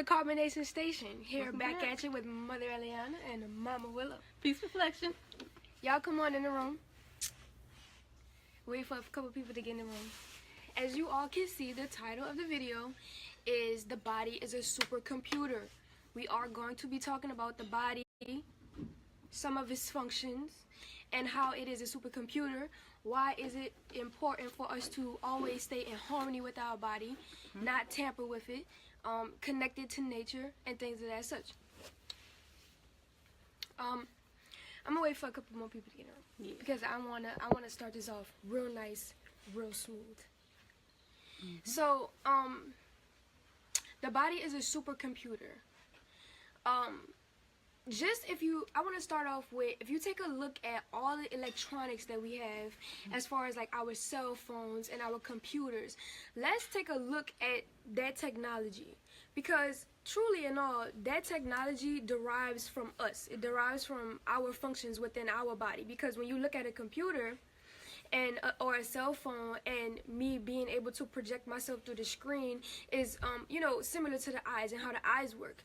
Carbonation Station. Here back at you with Mother Eliana and Mama Willow. Peace reflection. Y'all come on in the room. Wait for a couple people to get in the room. As you all can see, the title of the video is "The Body is a Supercomputer." We are going to be talking about the body, some of its functions, and how it is a supercomputer. Why is it important for us to always stay in harmony with our body, not tamper with it, connected to nature, and things of that such. I'm gonna wait for a couple more people to get in because I wanna start this off real nice, real smooth. So the body is a supercomputer. I want to start off with, if you take a look at all the electronics that we have, as far as like our cell phones and our computers, let's take a look at that technology, because truly and all, that technology derives from us. It derives from our functions within our body, because when you look at a computer and or a cell phone, and me being able to project myself through the screen is similar to the eyes and how the eyes work.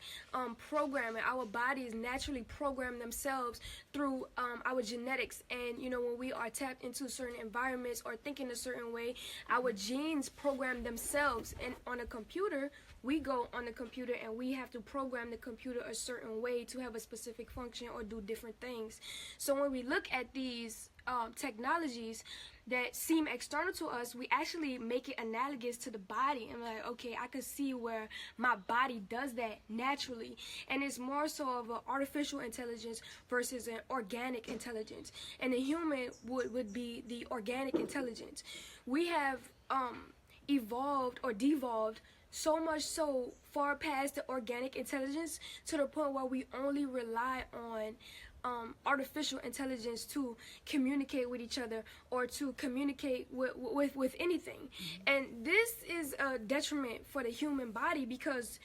Programming, our bodies naturally program themselves through our genetics, and when we are tapped into certain environments or thinking a certain way, our genes program themselves. And on a computer, we go on the computer and we have to program the computer a certain way to have a specific function or do different things. So when we look at these technologies that seem external to us, we actually make it analogous to the body, and like, okay, I could see where my body does that naturally. And it's more so of an artificial intelligence versus an organic intelligence, and the human would be the organic intelligence. We have evolved or devolved so much so far past the organic intelligence to the point where we only rely on artificial intelligence to communicate with each other or to communicate with anything. And this is a detriment for the human body, because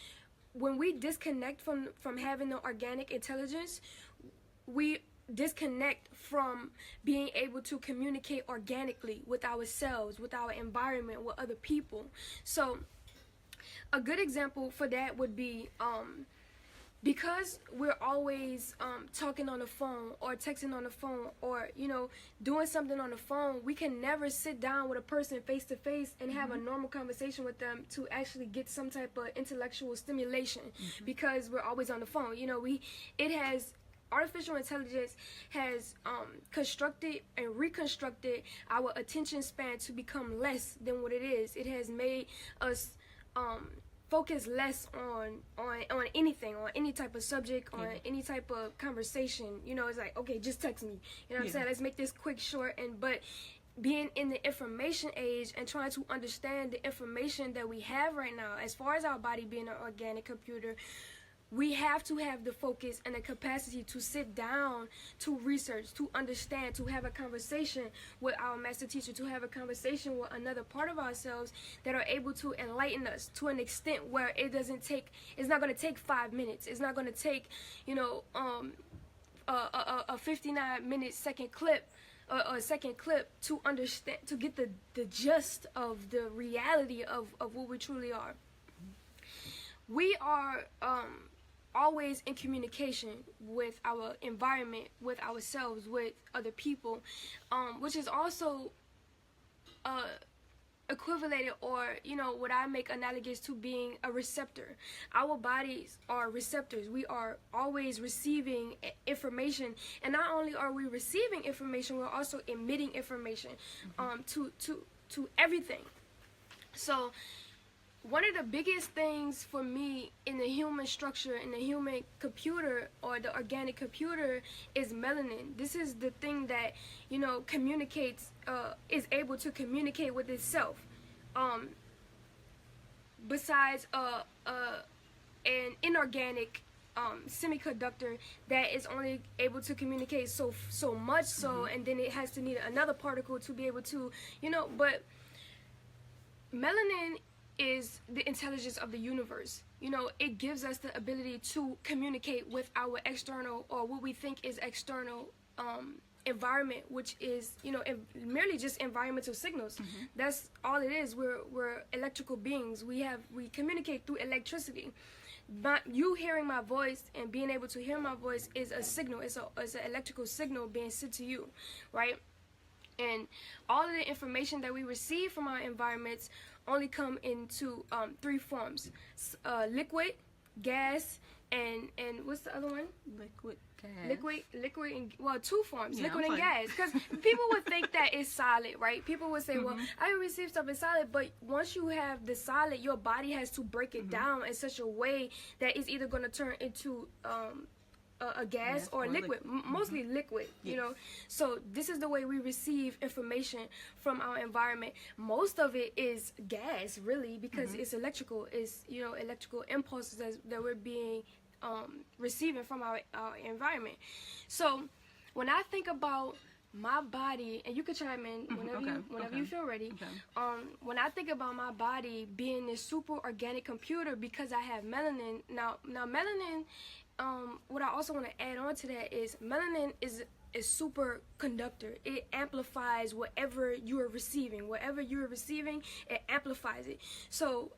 when we disconnect from having the organic intelligence, we disconnect from being able to communicate organically with ourselves, with our environment, with other people. So a good example for that would be because we're always talking on the phone or texting on the phone or doing something on the phone, we can never sit down with a person face to face and have a normal conversation with them to actually get some type of intellectual stimulation, because we're always on the phone. Artificial intelligence has constructed and reconstructed our attention span to become less than what it is. It has made us focus less on anything, on any type of subject, on any type of conversation. It's like, okay, just text me. What I'm saying? Let's make this quick, short, but being in the information age and trying to understand the information that we have right now, as far as our body being an organic computer, we have to have the focus and the capacity to sit down, to research, to understand, to have a conversation with our master teacher, to have a conversation with another part of ourselves that are able to enlighten us to an extent where it's not going to take 5 minutes. It's not going to take, a 59-minute second clip, a second clip to understand, to get the gist of the reality of what we truly are. We are always in communication with our environment, with ourselves, with other people, which is also equivalated, or what I make analogous to being a receptor. Our bodies are receptors. We are always receiving information, and not only are we receiving information, we're also emitting information to everything. So one of the biggest things for me in the human structure, in the human computer or the organic computer, is melanin. This is the thing that communicates, is able to communicate with itself. Besides an inorganic semiconductor that is only able to communicate so much so, and then it has to need another particle to be able to, but melanin is the intelligence of the universe. It gives us the ability to communicate with our external, or what we think is external, environment, which is merely just environmental signals. That's all it is. We're electrical beings. We communicate through electricity. you hearing my voice and being able to hear my voice is a signal. It's an electrical signal being sent to you, right? And all of the information that we receive from our environments only come into 3 forms: liquid, gas, and what's the other one? Liquid, gas. Liquid, and, well, 2 forms, Yeah, liquid I'm and like- gas. Because people would think that it's solid, right? People would say, well, I receive stuff as solid, but once you have the solid, your body has to break it down in such a way that it's either going to turn into a gas or a liquid, mostly liquid, you know. So this is the way we receive information from our environment. Most of it is gas, really, because it's electrical. It's, you know, electrical impulses that we're being receiving from our environment. So when I think about my body, and you can chime in whenever you feel ready. When I think about my body being this super organic computer because I have melanin. Now melanin. What I also want to add on to that is melanin is a superconductor. It amplifies whatever you are receiving. Whatever you are receiving, it amplifies it. So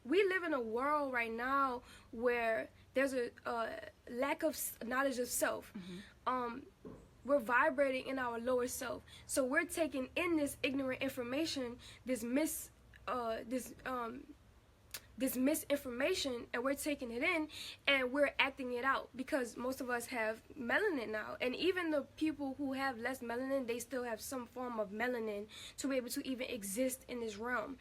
we live in a world right now where there's a lack of knowledge of self. We're vibrating in our lower self. So we're taking in this ignorant information, this misinformation, and we're taking it in and we're acting it out, because most of us have melanin now. And even the people who have less melanin, they still have some form of melanin to be able to even exist in this realm.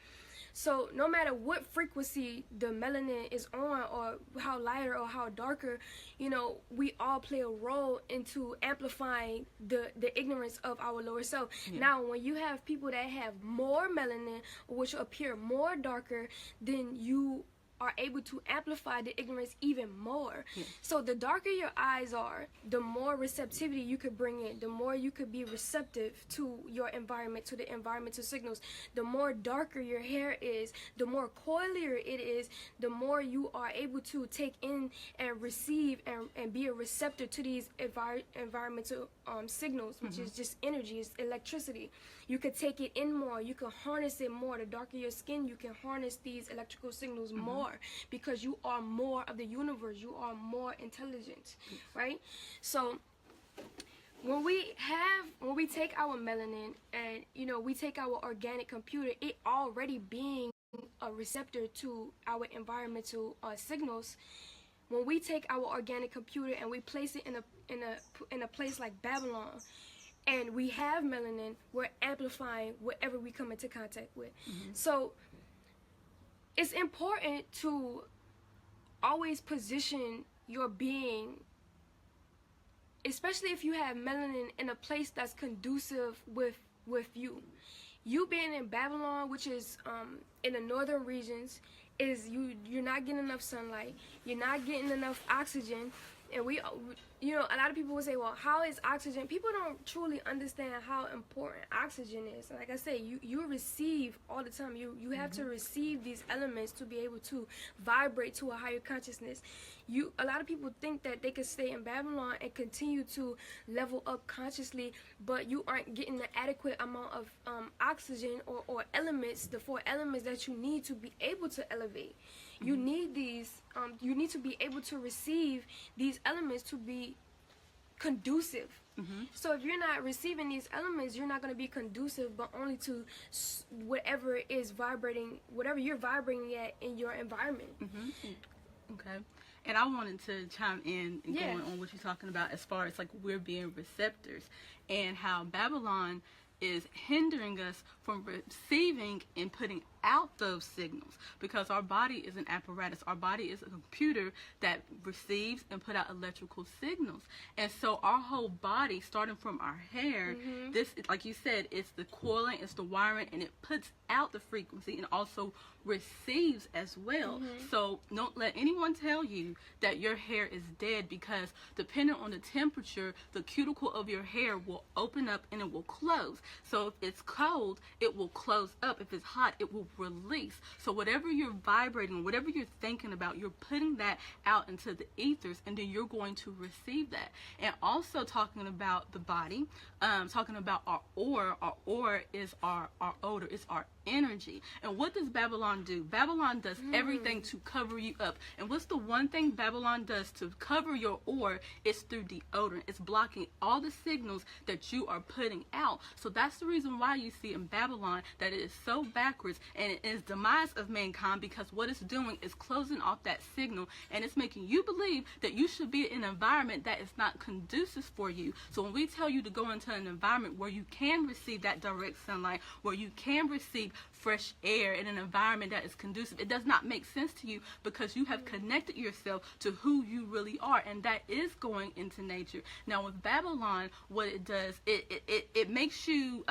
So no matter what frequency the melanin is on, or how lighter or how darker, you know, we all play a role into amplifying the ignorance of our lower self. Now, when you have people that have more melanin, which appear more darker, then you are able to amplify the ignorance even more. So the darker your eyes are, the more receptivity you could bring in, the more you could be receptive to your environment, to the environmental signals. The more darker your hair is, the more coilier it is, the more you are able to take in and receive and be a receptor to these environmental signals, which is just energy, it's electricity. You could take it in more, you can harness it more. The darker your skin, you can harness these electrical signals more, because you are more of the universe, you are more intelligent, right? So when we take our melanin and, you know, we take our organic computer, it already being a receptor to our environmental signals. When we take our organic computer and we place it in a place like Babylon, and we have melanin, we're amplifying whatever we come into contact with. So it's important to always position your being, especially if you have melanin, in a place that's conducive with you. You being in Babylon, which is in the northern regions, is you're not getting enough sunlight, you're not getting enough oxygen. And we, you know, a lot of people will say, well, how is oxygen? People don't truly understand how important oxygen is. Like I say, you receive all the time. You have to receive these elements to be able to vibrate to a higher consciousness. A lot of people think that they could stay in Babylon and continue to level up consciously, but you aren't getting the adequate amount of oxygen or elements, the 4 elements that you need to be able to elevate. You need these, you need to be able to receive these elements to be conducive. So if you're not receiving these elements, you're not going to be conducive, but only to whatever is vibrating, whatever you're vibrating at in your environment. Okay. And I wanted to chime in and going on what you're talking about as far as like we're being receptors, and how Babylon is hindering us from receiving and putting out those signals, because our body is an apparatus. Our body is a computer that receives and put out electrical signals. And so our whole body, starting from our hair, this, like you said, it's the coiling, it's the wiring, and it puts out the frequency and also receives as well. So don't let anyone tell you that your hair is dead, because depending on the temperature, the cuticle of your hair will open up and it will close. So if it's cold, it will close up. If it's hot, it will release. So whatever you're vibrating, whatever you're thinking about, you're putting that out into the ethers, and then you're going to receive that. And also talking about the body, talking about our aura. Our aura is our odor, it's our energy. And what does Babylon do? Babylon does everything to cover you up. And what's the one thing Babylon does to cover your aura? It's through deodorant. It's blocking all the signals that you are putting out. So that's the reason why you see in Babylon that it is so backwards, and it is demise of mankind, because what it's doing is closing off that signal, and it's making you believe that you should be in an environment that is not conducive for you. So when we tell you to go into an environment where you can receive that direct sunlight, where you can receive fresh air in an environment that is conducive, it does not make sense to you, because you have connected yourself to who you really are, and that is going into nature. Now with Babylon, what it does, it makes you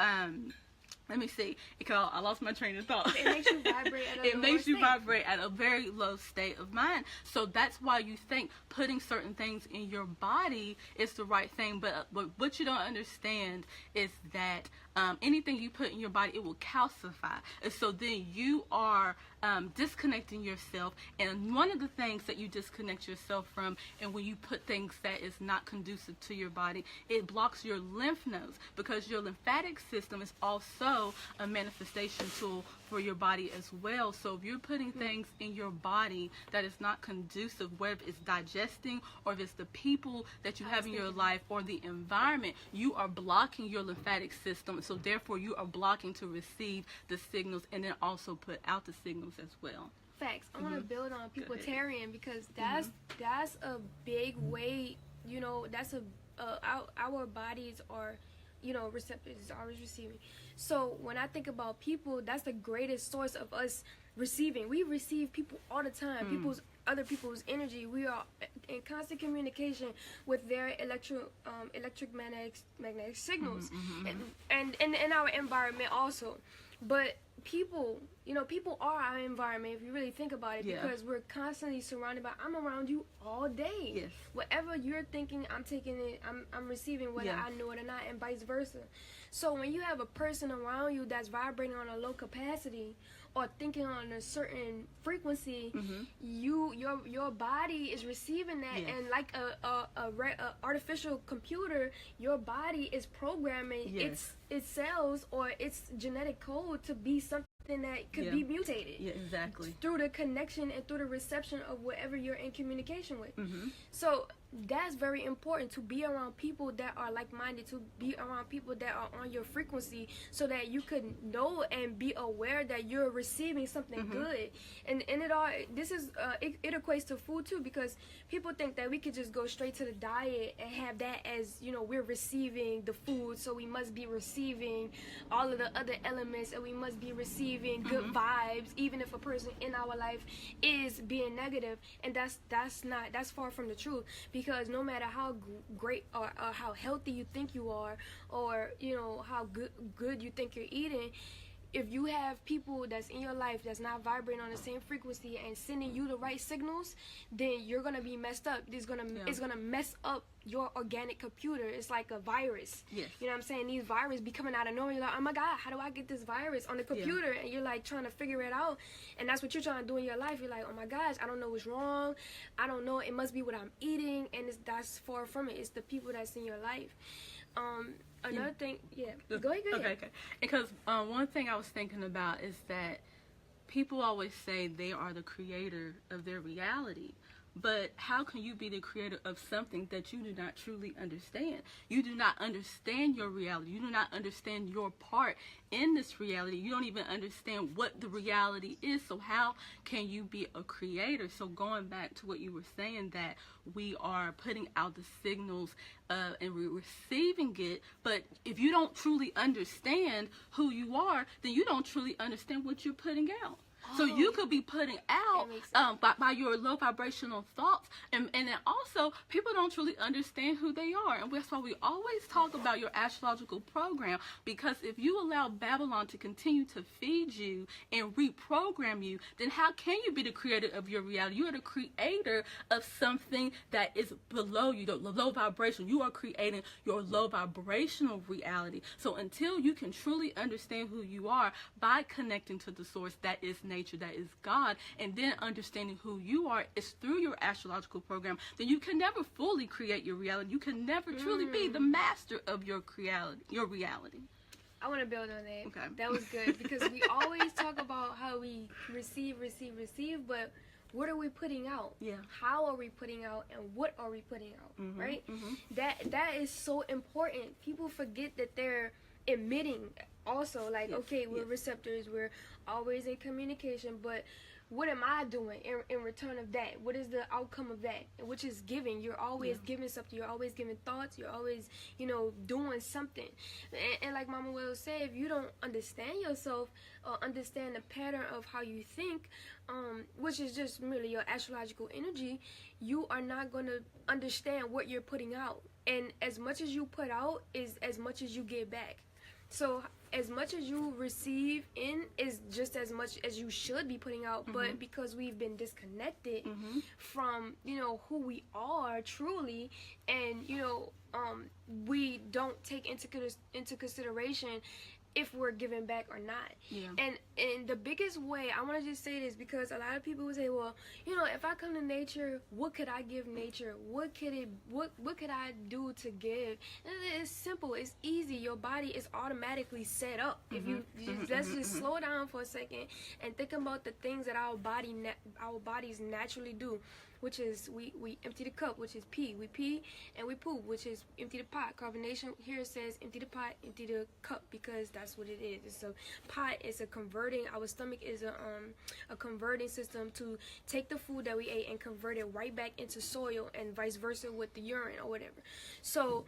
let me see, because I lost my train of thought. It makes you vibrate at a It makes you vibrate at a very low state of mind. So that's why you think putting certain things in your body is the right thing. But what you don't understand is that anything you put in your body, it will calcify. And so then you are disconnecting yourself. And one of the things that you disconnect yourself from, and when you put things that is not conducive to your body, it blocks your lymph nodes, because your lymphatic system is also a manifestation tool for your body as well. So if you're putting things in your body that is not conducive, whether it's digesting or if it's the people that you have in your life or the environment, you are blocking your lymphatic system. So therefore you are blocking to receive the signals and then also put out the signals as well. Facts. I want to build on peopletarian, because that's a big way, you know, that's our bodies are, you know, receptors is always receiving. So when I think about people, that's the greatest source of us receiving. We receive people all the time, other people's energy. We are in constant communication with their magnetic signals, and in our environment also. But people, you know, people are our environment if you really think about it, because we're constantly surrounded by, I'm around you all day. Yes. Whatever you're thinking, I'm taking it, I'm receiving, whether I know it or not, and vice versa. So when you have a person around you that's vibrating on a low capacity or thinking on a certain frequency, your body is receiving that, and like a artificial computer, your body is programming its cells or its genetic code to be something that could be mutated. Yeah, exactly. Through the connection and through the reception of whatever you're in communication with. So that's very important, to be around people that are like-minded, to be around people that are on your frequency, so that you could know and be aware that you're receiving something good. And it equates to food too, because people think that we could just go straight to the diet and have that as, you know, we're receiving the food, so we must be receiving all of the other elements, and we must be receiving good vibes, even if a person in our life is being negative. And that's far from the truth, because no matter how great or how healthy you think you are, or, you know, how good you think you're eating, if you have people that's in your life that's not vibrating on the same frequency and sending you the right signals, then you're gonna be messed up. It's gonna mess up your organic computer. It's like a virus. Yes. You know what I'm saying? These viruses be coming out of nowhere. You're like, oh my God, how do I get this virus on the computer? And you're like trying to figure it out. And that's what you're trying to do in your life. You're like, oh my gosh, I don't know what's wrong. I don't know. It must be what I'm eating. And that's far from it. It's the people that's in your life. Another thing, go ahead. Okay. Because one thing I was thinking about is that people always say they are the creator of their reality. But how can you be the creator of something that you do not truly understand? You do not understand your reality. You do not understand your part in this reality. You don't even understand what the reality is. So how can you be a creator? So going back to what you were saying, that we are putting out the signals and we're receiving it. But if you don't truly understand who you are, then you don't truly understand what you're putting out. So you could be putting out by your low vibrational thoughts, and then also people don't truly understand who they are, and that's why we always talk about your astrological program, because if you allow Babylon to continue to feed you and reprogram you, then how can you be the creator of your reality? You are the creator of something that is below you, the low vibration. You are creating your low vibrational reality. So until you can truly understand who you are by connecting to the source that is nature, that is God, and then understanding who you are is through your astrological program, then you can never fully create your reality. You can never truly be the master of your reality. I want to build on that. Okay. That was good because we always talk about how we receive, but what are we putting out? Yeah. How are we putting out, and what are we putting out? Mm-hmm, right? Mm-hmm. That is so important. People forget that they're emitting also. Like, Yes, okay, we're yes. receptors. We're always in communication, but what am I doing in return of that? What is the outcome of that? Which is giving. You're always giving something. You're always giving thoughts. You're always, doing something. And like Mama Will say, if you don't understand yourself or understand the pattern of how you think, which is just merely your astrological energy, you are not going to understand what you're putting out. And as much as you put out is as much as you get back. So as much as you receive in is just as much as you should be putting out, but because we've been disconnected from, who we are truly, and, we don't take into consideration if we're giving back or not. Yeah. And the biggest way, I want to just say this because a lot of people would say, well, if I come to nature, what could I give nature? What could I do to give? And it's simple. It's easy. Your body is automatically set up. If you let's just slow down for a second and think about the things that our bodies naturally do, which is we empty the cup, which is pee. We pee and we poop, which is empty the pot. Carbonation here says empty the pot, empty the cup, because that's what it is. It's a pot. It's a converting. Our stomach is a converting system to take the food that we ate and convert it right back into soil, and vice versa with the urine or whatever. So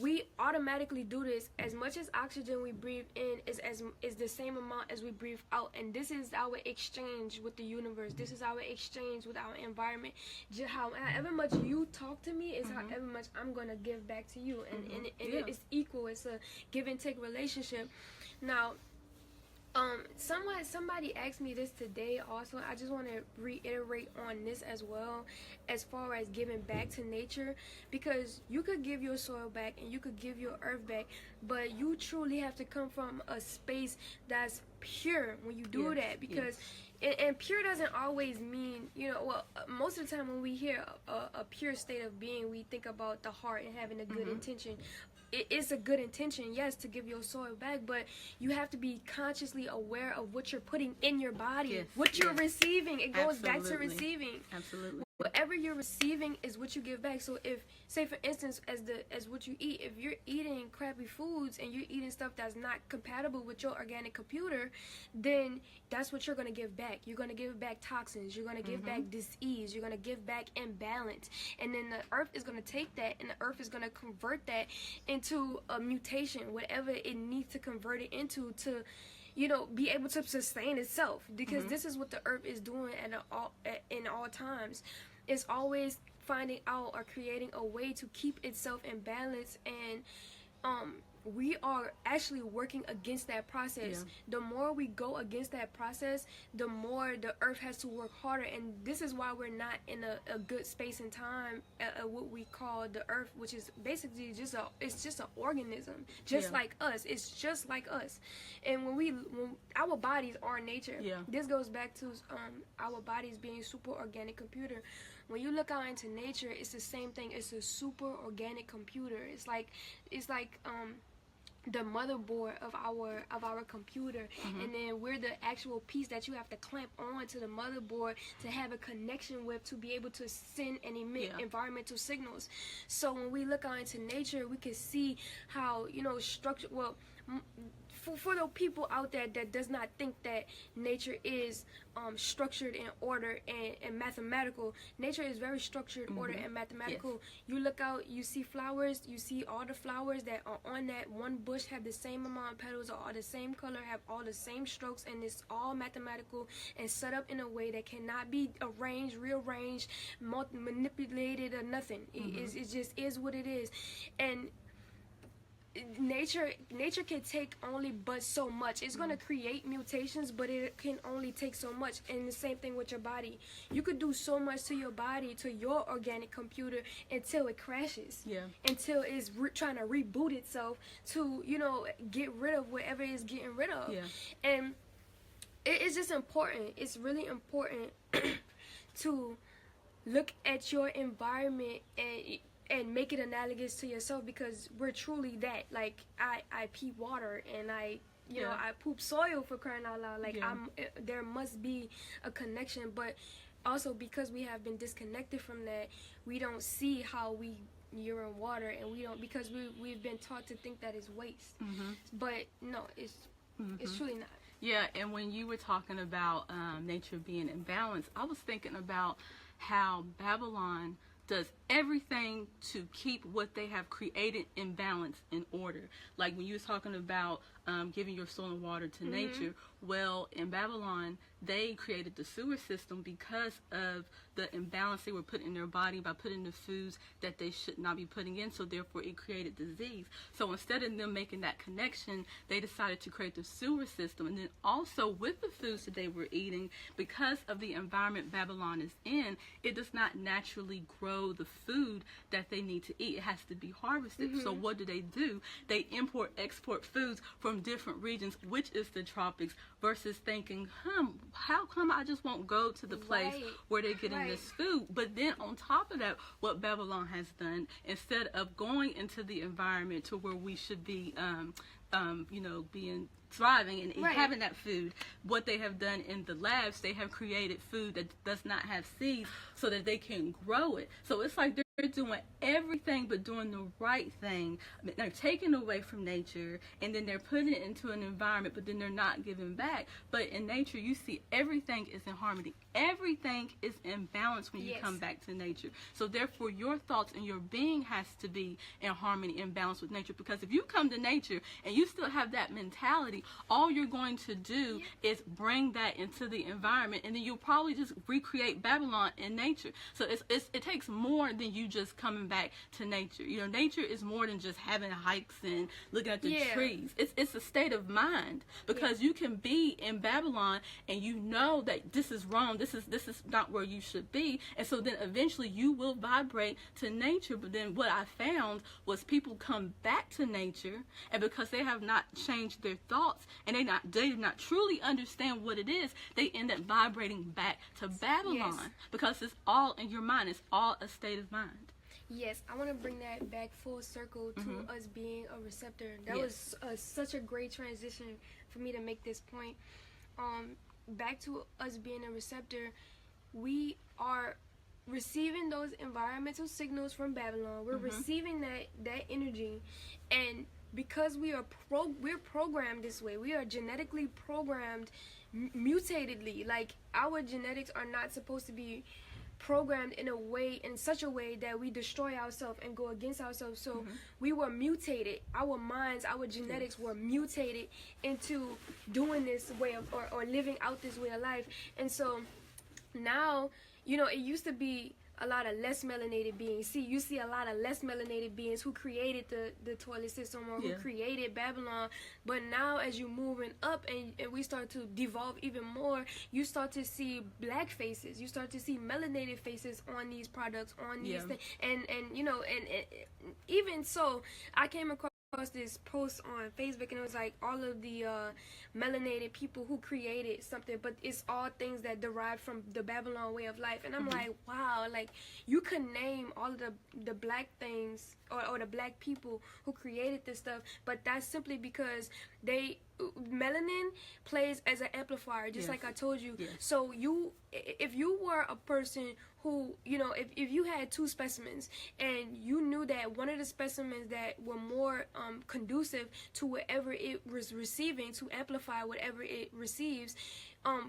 we automatically do this. As much as oxygen we breathe in is the same amount as we breathe out, and this is our exchange with the universe. This is our exchange with our environment. Just however much you talk to me is however much I'm gonna give back to you, and it's equal. It's a give and take relationship. Now, somebody asked me this today also. I just want to reiterate on this as well, as far as giving back to nature, because you could give your soil back and you could give your earth back, but you truly have to come from a space that's pure when you do that, because and pure doesn't always mean, most of the time when we hear a pure state of being, we think about the heart and having a good intention. It's a good intention, yes, to give your soil back, but you have to be consciously aware of what you're putting in your body, what you're receiving. It goes back to receiving. Absolutely. Whatever you're receiving is what you give back. So if, say for instance, as what you eat, if you're eating crappy foods and you're eating stuff that's not compatible with your organic computer, then that's what you're going to give back. You're going to give back toxins. You're going to give back disease. You're going to give back imbalance. And then the earth is going to take that, and the earth is going to convert that into a mutation, whatever it needs to convert it into, to be able to sustain itself, because this is what the earth is doing in all times. It's always finding out or creating a way to keep itself in balance, and we are actually working against that process. The more we go against that process, the more the earth has to work harder, and this is why we're not in a good space and time at what we call the earth, which is basically just an organism, just like us. It's just like us. And when our bodies are nature, this goes back to our bodies being super organic computer. When you look out into nature, it's the same thing. It's a super organic computer. It's like the motherboard of our computer, and then we're the actual piece that you have to clamp on to the motherboard to have a connection with, to be able to send and emit environmental signals. So when we look out into nature, we can see how structure. Well, for the people out there that does not think that nature is structured in order and mathematical, nature is very structured, order, and mathematical. You look out, you see flowers, you see all the flowers that are on that one bush have the same amount of petals, are all the same color, have all the same strokes, and it's all mathematical and set up in a way that cannot be arranged, rearranged, manipulated, or nothing. It just is what it is. And nature can take only but so much. It's going to create mutations, but it can only take so much. And the same thing with your body. You could do so much to your body, to your organic computer, until it crashes, until it's trying to reboot itself to get rid of whatever it's getting rid of. And it's just important. It's really important to look at your environment and make it analogous to yourself, because we're truly that. Like I pee water, and I poop soil, for crying out loud. Like there must be a connection, but also because we have been disconnected from that, we don't see how we urine water, and we don't, because we've been taught to think that is waste. But no, it's truly not. Yeah, and when you were talking about nature being in balance, I was thinking about how Babylon does everything to keep what they have created in balance, in order. Like when you was talking about giving your soil and water to nature, well, in Babylon, they created the sewer system because of the imbalance they were putting in their body by putting the foods that they should not be putting in, so therefore it created disease. So instead of them making that connection, they decided to create the sewer system. And then also with the foods that they were eating, because of the environment Babylon is in, it does not naturally grow the food that they need to eat. It has to be harvested. So what do? They import, export foods from different regions, which is the tropics, versus thinking, how come I just won't go to the place where they're getting this food? But then on top of that, what Babylon has done, instead of going into the environment to where we should be, being thriving and having that food, what they have done in the labs, they have created food that does not have seeds so that they can grow it. So it's like they're doing everything but doing the right thing. They're taking away from nature, and then they're putting it into an environment, but then they're not giving back. But in nature, you see everything is in harmony. Everything is in balance when you come back to nature. So therefore, your thoughts and your being has to be in harmony and balance with nature. Because if you come to nature and you still have that mentality, all you're going to do is bring that into the environment, and then you'll probably just recreate Babylon in nature. So it takes more than you just coming back to nature. You know, nature is more than just having hikes and looking at the trees. It's a state of mind, because you can be in Babylon and you know that this is wrong. This is not where you should be. And so then eventually you will vibrate to nature. But then what I found was people come back to nature, and because they have not changed their thoughts and they do not truly understand what it is, they end up vibrating back to Babylon, because it's all in your mind. It's all a state of mind. Yes, I want to bring that back full circle to us being a receptor. That was such a great transition for me to make this point. Back to us being a receptor, we are receiving those environmental signals from Babylon. We're receiving that energy, and because we're programmed this way, we are genetically programmed mutatedly. Like, our genetics are not supposed to be programmed in such a way that we destroy ourselves and go against ourselves. So we were mutated. Our minds, our genetics were mutated into doing this way of, or living out this way of life. And so now, it used to be a lot of less melanated beings. You see a lot of less melanated beings who created the toilet system, or who created Babylon. But now, as you're moving up and we start to devolve even more, you start to see black faces. You start to see melanated faces on these products, on these things. And even so, I came across this post on Facebook, and it was like all of the melanated people who created something, but it's all things that derive from the Babylon way of life. And I'm like, wow, like, you could name all of the black things or the black people who created this stuff, but that's simply because melanin plays as an amplifier, just like I told you. So if you were a person who, if you had two specimens and you knew that one of the specimens that were more conducive to whatever it was receiving, to amplify whatever it receives,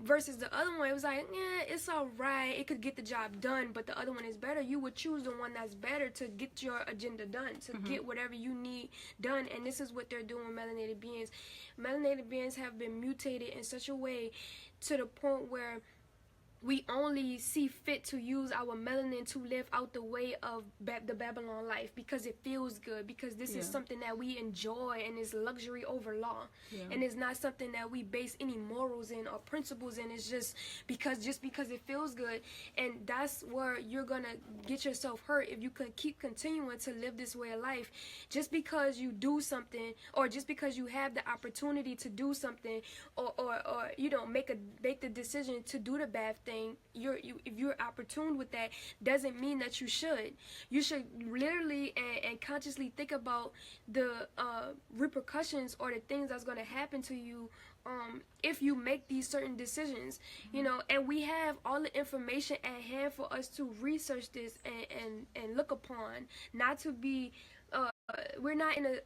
versus the other one, it was like, it's all right, it could get the job done, but the other one is better, you would choose the one that's better to get your agenda done, to get whatever you need done. And this is what they're doing with melanated beings. Melanated beings have been mutated in such a way to the point where we only see fit to use our melanin to live out the way of the Babylon life, because it feels good, because this is something that we enjoy, and it's luxury over law. And it's not something that we base any morals in or principles in. It's just because it feels good. And that's where you're gonna get yourself hurt if you could keep continuing to live this way of life. Just because you do something, or just because you have the opportunity to do something, or make the decision to do the bad thing, everything, if you're opportune with that, doesn't mean that you should. You should literally and consciously think about the repercussions or the things that's going to happen to you if you make these certain decisions, you know. And we have all the information at hand for us to research this and look upon, not to be we're not in a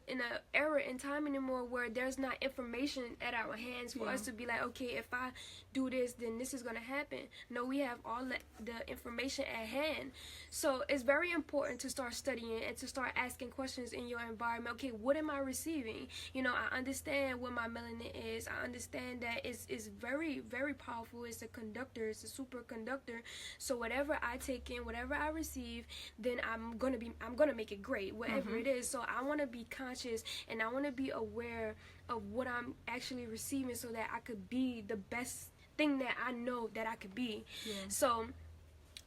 era in time anymore where there's not information at our hands for us to be like, okay, if I do this, then this is going to happen. No, we have all the information at hand. So it's very important to start studying and to start asking questions in your environment. Okay, what am I receiving? You know, I understand what my melanin is. I understand that it's very, very powerful. It's a conductor. It's a superconductor. So whatever I take in, whatever I receive, then I'm gonna make it great, whatever it is. So I want to be conscious and I want to be aware of what I'm actually receiving so that I could be the best thing that I know that I could be. So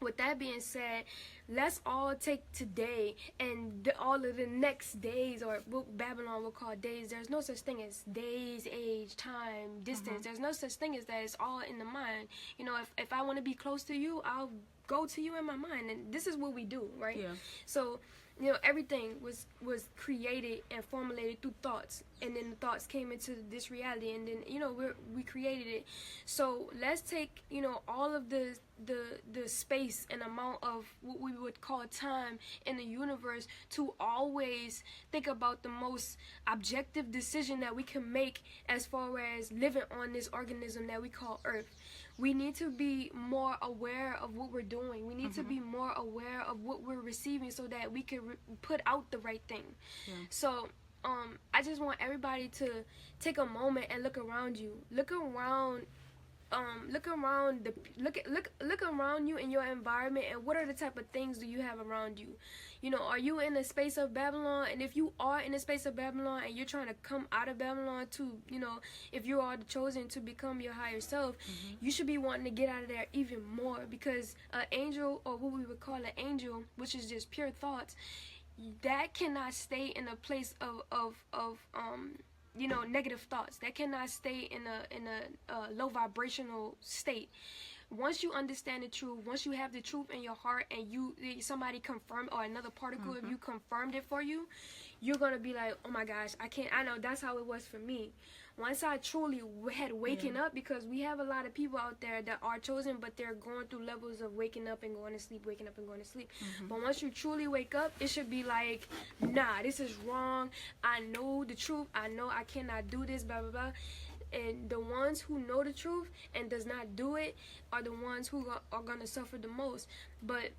with that being said, let's all take today and all of the next days, or what Babylon will call days. There's no such thing as days, age, time, distance. There's no such thing as that. It's all in the mind. You know, if I want to be close to you, I'll go to you in my mind. And this is what we do, right? So, you know, everything was created and formulated through thoughts, and then the thoughts came into this reality, and then, you know, we created it. So let's take, you know, all of the space and amount of what we would call time in the universe to always think about the most objective decision that we can make as far as living on this organism that we call Earth. We need to be more aware of what we're doing. We need to be more aware of what we're receiving so that we can put out the right thing. So I just want everybody to take a moment and look around you. Look around you in your environment, and what are the type of things do you have around you? You know, are you in a space of Babylon? And if you are in a space of Babylon and you're trying to come out of Babylon to, you know, if you are chosen to become your higher self, you should be wanting to get out of there even more, because an angel, or what we would call an angel, which is just pure thoughts, that cannot stay in a place of you know, negative thoughts. That cannot stay in a low vibrational state. Once you understand the truth, once you have the truth in your heart, and somebody confirmed, or another particle, if you confirmed it for you, you're gonna be like, oh my gosh, I know that's how it was for me. Once I truly had waken up, because we have a lot of people out there that are chosen, but they're going through levels of waking up and going to sleep, waking up and going to sleep. But once you truly wake up, it should be like, nah, this is wrong. I know the truth. I know I cannot do this, blah, blah, blah. And the ones who know the truth and does not do it are the ones who are going to suffer the most. But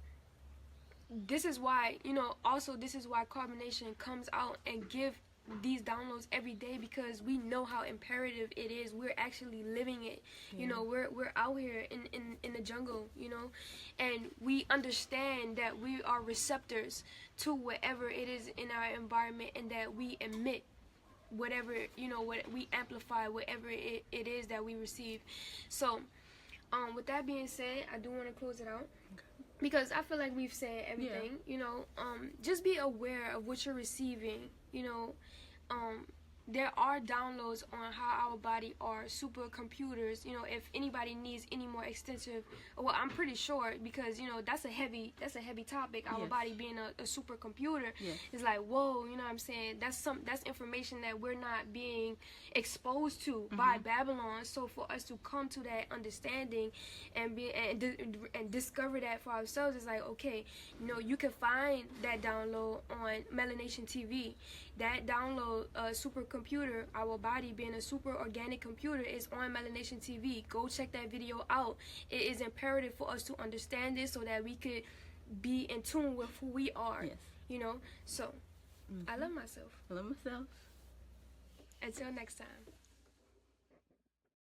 this is why, you know, also this is why Carbonation comes out and give these downloads every day, because we know how imperative it is. We're actually living it. You know, we're out here in the jungle, you know, and we understand that we are receptors to whatever it is in our environment, and that we emit whatever, you know, what we amplify whatever it is that we receive. So with that being said, I do want to close it out, because I feel like we've said everything. You know, just be aware of what you're receiving. You know, there are downloads on how our body are supercomputers. You know, if anybody needs any more extensive, well, I'm pretty sure, because, you know, that's a heavy topic. Our body being a supercomputer is like, whoa, you know what I'm saying? That's information that we're not being exposed to by Babylon. So for us to come to that understanding and discover that for ourselves, is like, okay, you know, you can find that download on Melanation TV. That download, Supercomputer, our body being a super organic computer, is on Melanation TV. Go check that video out. It is imperative for us to understand this so that we could be in tune with who we are. You know, so I love myself. I love myself. Until next time.